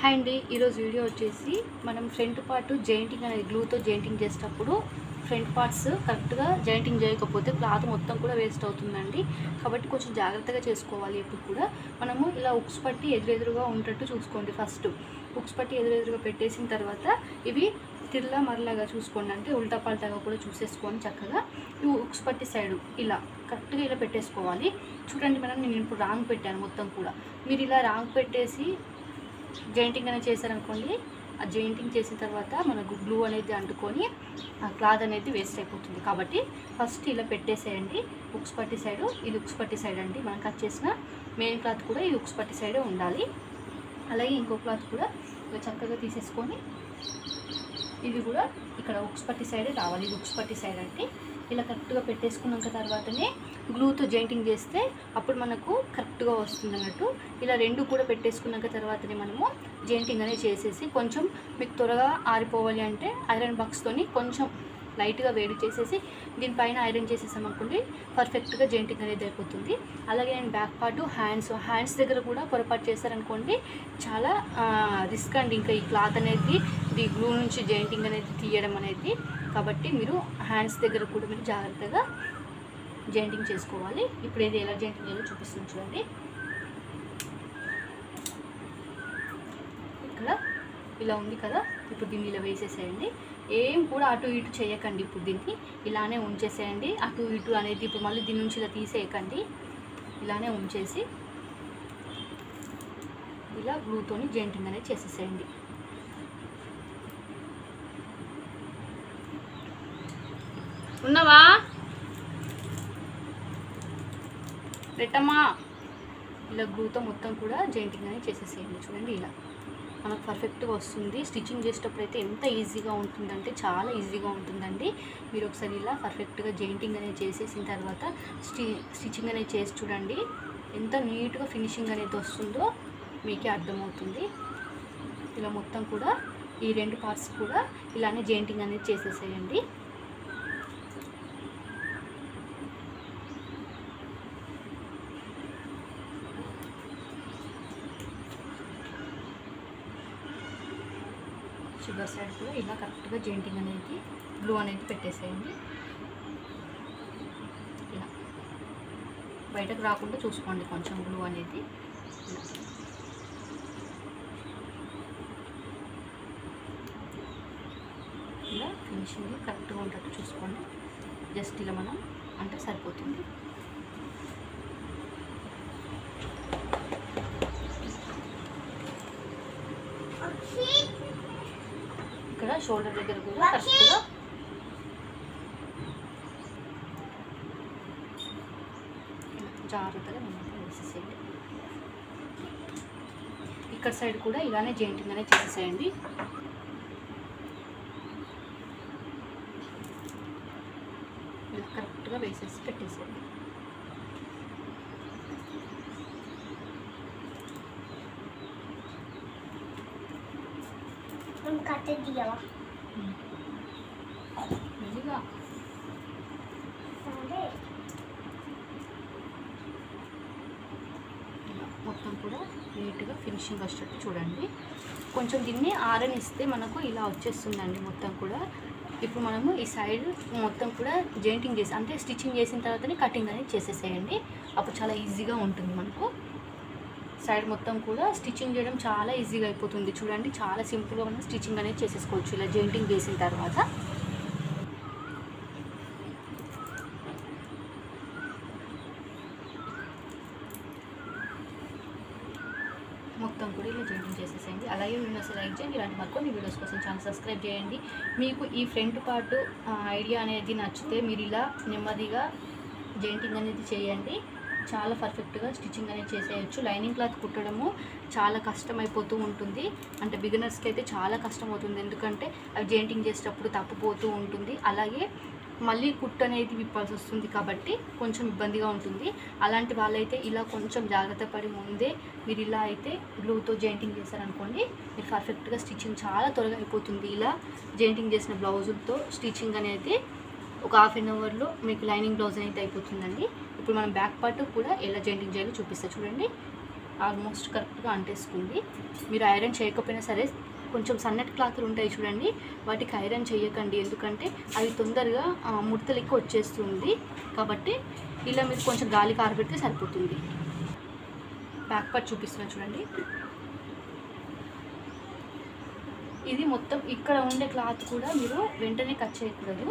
Hi అండి, ఈరోజు video వచ్చేసి మనం ఫ్రంట్ పార్ట్ జాయింటింగ్ అనేది గ్లూతో జాయింటింగ్ చేసేటప్పుడు ఫ్రంట్ పార్ట్స్ కరెక్ట్గా జాయింటింగ్ చేయకపోతే క్లాత్ మొత్తం కూడా వేస్ట్ అవుతుందండి. కాబట్టి కొంచెం జాగ్రత్తగా చేసుకోవాలి. ఎప్పుడు కూడా మనము ఇలా ఉక్స్ పట్టి ఎదురెదురుగా ఉండేటట్టు చూసుకోండి. ఫస్ట్ ఉక్స్ పట్టి ఎదురెదురుగా పెట్టేసిన తర్వాత ఇవి తిరలా మరలాగా చూసుకోండి, అంటే ఉల్టా పల్టాగా కూడా చూసేసుకొని చక్కగా ఈ ఉక్స్ పట్టి సైడు ఇలా కరెక్ట్గా ఇలా పెట్టేసుకోవాలి. చూడండి మేడం, నేను ఇప్పుడు రాంగ్ పెట్టాను మొత్తం కూడా. మీరు ఇలా రాంగ్ పెట్టేసి జాయింటింగ్ అనేది చేశారనుకోండి, ఆ జాయింటింగ్ చేసిన తర్వాత మనకు గ్లూ అనేది అంటుకొని ఆ క్లాత్ అనేది వేస్ట్ అయిపోతుంది. కాబట్టి ఫస్ట్ ఇలా పెట్టేసేయండి. ఉక్స్ పట్టి సైడు, ఇది ఉక్స్ పట్టి సైడ్ అండి. మనం కట్ చేసిన మెయిన్ క్లాత్ కూడా ఇది ఉక్స్ పట్టి సైడే ఉండాలి. అలాగే ఇంకో క్లాత్ కూడా ఇలా చక్కగా తీసేసుకొని ఇది కూడా ఇక్కడ ఉక్స్ పట్టి సైడే రావాలి. ఇది ఉక్స్ పట్టి సైడ్ అంటే ఇలా కరెక్ట్గా పెట్టేసుకున్నాక తర్వాతనే గ్లూతో జాయింటింగ్ చేస్తే అప్పుడు మనకు కరెక్ట్గా వస్తుంది అన్నట్టు. ఇలా రెండు కూడా పెట్టేసుకున్నాక తర్వాతనే మనము జాయింటింగ్ అనేది చేసేసి, కొంచెం మీకు త్వరగా ఆరిపోవాలి అంటే ఐరన్ బాక్స్తోని కొంచెం లైట్గా వేడి చేసేసి దీనిపైన ఐరన్ చేసేసామనుకోండి, పర్ఫెక్ట్గా జాయింటింగ్ అనేది అయిపోతుంది. అలాగే నేను బ్యాక్ పార్ట్ హ్యాండ్స్ దగ్గర కూడా పొరపాటు చేశారనుకోండి, చాలా రిస్క్ అండి. ఇంకా ఈ క్లాత్ అనేది ఈ గ్లూ నుంచి జాయింటింగ్ అనేది తీయడం అనేది. కాబట్టి మీరు హ్యాండ్స్ దగ్గర కూడా మీరు జాగ్రత్తగా జాయింటింగ్ చేసుకోవాలి. ఇప్పుడు ఏది ఎలా జాయింటింగ్ చేయాలో చూపిస్తుంది చూడండి. ఇక్కడ ఇలా ఉంది కదా, ఇప్పుడు దీన్ని ఇలా వేసేసేయండి. ఏం కూడా అటు ఇటు చేయకండి. ఇప్పుడు దీన్ని ఇలానే ఉంచేసేయండి. అటు ఇటు అనేది ఇప్పుడు మళ్ళీ దీని నుంచి ఇలా తీసేయకండి. ఇలానే ఉంచేసి ఇలా గ్లూతోని జాయింటింగ్ అనేది చేసేసేయండి. ఉన్నావా రెట్టమ్మా? ఇలా గ్లూతో మొత్తం కూడా జాయింటింగ్ అనేది చేసేసేయండి. చూడండి, ఇలా మనకు పర్ఫెక్ట్గా వస్తుంది. స్టిచ్చింగ్ చేసేటప్పుడు అయితే ఎంత ఈజీగా ఉంటుందంటే చాలా ఈజీగా ఉంటుందండి. మీరు ఒకసారి ఇలా పర్ఫెక్ట్గా జాయింటింగ్ అనేది చేసేసిన తర్వాత స్టిచ్చింగ్ అనేది చేసి చూడండి, ఎంత నీట్గా ఫినిషింగ్ అనేది వస్తుందో మీకే అర్థమవుతుంది. ఇలా మొత్తం కూడా ఈ రెండు పార్ట్స్ కూడా ఇలానే జాయింటింగ్ అనేది చేసేసేయండి. షుగర్ సైడ్ కూడా ఇలా కరెక్ట్గా జాయింటింగ్ అనేది గ్లూ అనేది పెట్టేసేయండి. ఇలా బయటకు రాకుండా చూసుకోండి కొంచెం గ్లూ అనేది. ఇలా ఫినిషింగ్ కరెక్ట్గా ఉండేట్టు చూసుకోండి. జస్ట్ ఇలా మనం అంటే సరిపోతుంది. ఇక్కడ షోల్డర్ దగ్గర కూడా కరెక్ట్గా జాగ్రత్తగా వేసేసేయండి. ఇక్కడ సైడ్ కూడా ఇలానే జాయింటింగ్ అనేది చేసేసేయండి. ఇలా కరెక్ట్గా వేసేసి పెట్టేసేయండి. మొత్తం కూడా నీట్గా ఫినిషింగ్ వచ్చేటట్టు చూడండి. కొంచెం దీన్ని ఆరనిస్తే మనకు ఇలా వచ్చేస్తుందండి మొత్తం కూడా. ఇప్పుడు మనము ఈ సైడ్ మొత్తం కూడా జాయింటింగ్ చేసి అంటే స్టిచ్చింగ్ చేసిన తర్వాతనే కటింగ్ అనేది చేసేసేయండి. అప్పుడు చాలా ఈజీగా ఉంటుంది మనకు. సైడ్ మొత్తం కూడా స్టిచ్చింగ్ చేయడం చాలా ఈజీగా అయిపోతుంది. చూడండి, చాలా సింపుల్గా మనం స్టిచ్చింగ్ అనేది చేసేసుకోవచ్చు ఇలా జాయింటింగ్ చేసిన తర్వాత. మొత్తం కూడా ఇలా జాయింటింగ్ చేసేసేయండి. అలాగే వీడియోస్ లైక్ చేయండి. ఇలాంటి మరికొన్ని వీడియోస్ కోసం ఛానల్ సబ్స్క్రైబ్ చేయండి. మీకు ఈ ఫ్రంట్ పార్ట్ ఐడియా అనేది నచ్చితే మీరు ఇలా నెమ్మదిగా జాయింటింగ్ అనేది చేయండి. చాలా పర్ఫెక్ట్గా స్టిచ్చింగ్ అనేది చేసేయచ్చు. లైనింగ్ క్లాత్ కుట్టడము చాలా కష్టం అయిపోతూ ఉంటుంది. అంటే బిగినర్స్కి అయితే చాలా కష్టం అవుతుంది, ఎందుకంటే అవి జాయింటింగ్ చేసేటప్పుడు తప్పిపోతూ ఉంటుంది. అలాగే మళ్ళీ కుట్టు అనేది విప్పాల్సి వస్తుంది, కాబట్టి కొంచెం ఇబ్బందిగా ఉంటుంది. అలాంటి వాళ్ళైతే ఇలా కొంచెం జాగ్రత్త పడి ముందే మీరు ఇలా అయితే గ్లూతో జాయింటింగ్ చేశారనుకోండి, మీరు పర్ఫెక్ట్గా స్టిచ్చింగ్ చాలా త్వరగా అయిపోతుంది. ఇలా జాయింటింగ్ చేసిన బ్లౌజులతో స్టిచ్చింగ్ అనేది ఒక హాఫ్ అన్ అవర్లో మీకు లైనింగ్ బ్లౌజ్ అనేది అయిపోతుందండి. ఇప్పుడు మనం బ్యాక్ పార్ట్ కూడా ఎలా జాయింటింగ్ చేయాలో చూపిస్తా చూడండి. ఆల్మోస్ట్ కరెక్ట్గా అంటేసుకుంది. మీరు ఐరన్ చేయకపోయినా సరే కొంచెం సన్నటి క్లాతులు ఉంటాయి చూడండి, వాటికి ఐరన్ చేయకండి, ఎందుకంటే అవి తొందరగా ముడతలెక్కి వచ్చేస్తుంది. కాబట్టి ఇలా మీరు కొంచెం గాలికి ఆరబెడితే సరిపోతుంది. బ్యాక్ పార్ట్ చూపిస్తున్నా చూడండి. ఇది మొత్తం ఇక్కడ ఉండే క్లాత్ కూడా మీరు వెంటనే కట్ చేయకూడదు.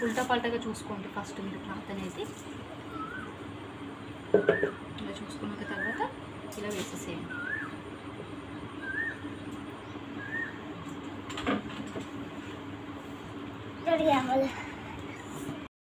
ఉల్టా పల్టాగా చూసుకోండి ఫస్ట్ మీరు క్లాత్ అనేది. ఇలా చూసుకున్న తర్వాత ఇలా వేసేసేయండి. రెడీ అవ్వాలి.